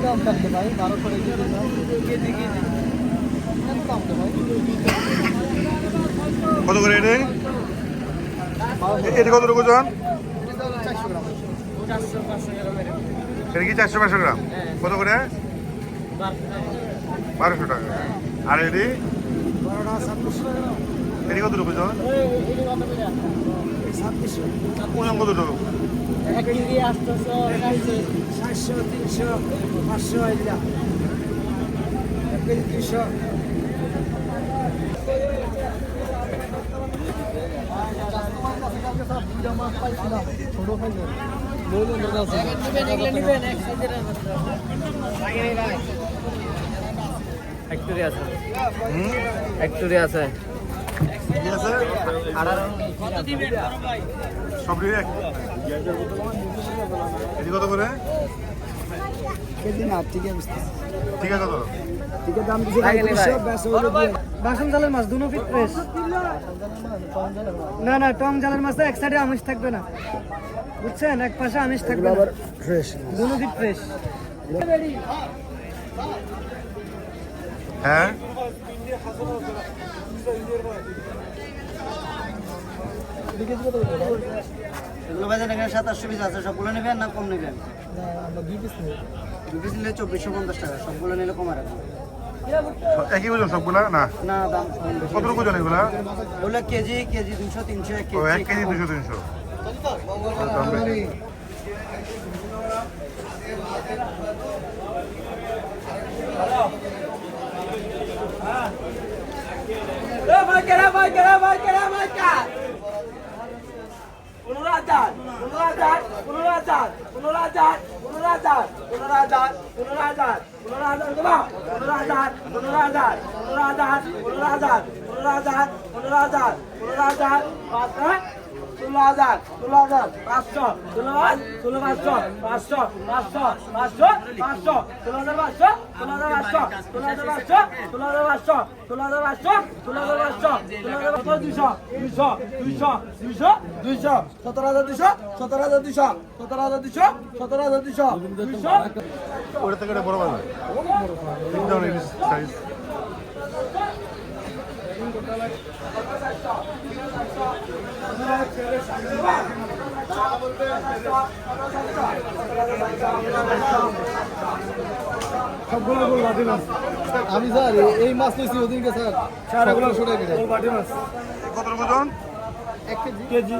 দাম থাকতে ভাই 1200 কেজি দাম তো ভাই কত করে এটা? এটা কত ওজন? 400 গ্রাম 400-500 এটা কি 400-500 গ্রাম? কত করে? 1200 টাকা। আর এটি? বড়টা 2600 গ্রাম। এটি কত ওজন? এই কত করে? 2600। ওজন কত? 1 কেজি 800 700 300 500 এগুলা 1 কেজি 300 ফ্যাক্টরি আছে ফ্যাক্টরি আছে কি আছে? সব দিয়ে এক। এটি কত করে? কেজি না ঠিক আছে ঠিক আছে তো? ঠিক আছে দাম দিছে বাসন জালের মাছ দুনো ফিট ফ্রেশ না না টং জালের মাছ এক সাইডে আমিষ থাকবে না বুঝছেন এক পাশে আমিষ থাকবে আবার ফ্রেশ দুনো ফিট ফ্রেশ হ্যাঁ এগুলো বাজার এখানে 2700 পিস আছে, সবগুলো নেবেন না কম নেবেন? আমরা 2 পিস নেব 2 পিস নিলে 2450 টাকা, সবগুলো নিলে কমে রাখবেন। একই ওজন সবগুলা না? না দাম কম বেশি। কত ওজন এগুলা? ওগুলো কেজি 200 300 1 ও কেজি 1 কেজি 200-300। ওটা থেকে বড় বাজার তিনটা সাইজ। আমি স্যার এই মাছ নিয়েছি ওদিনকে স্যার 450 টাকা কত ওজন? 1 কেজি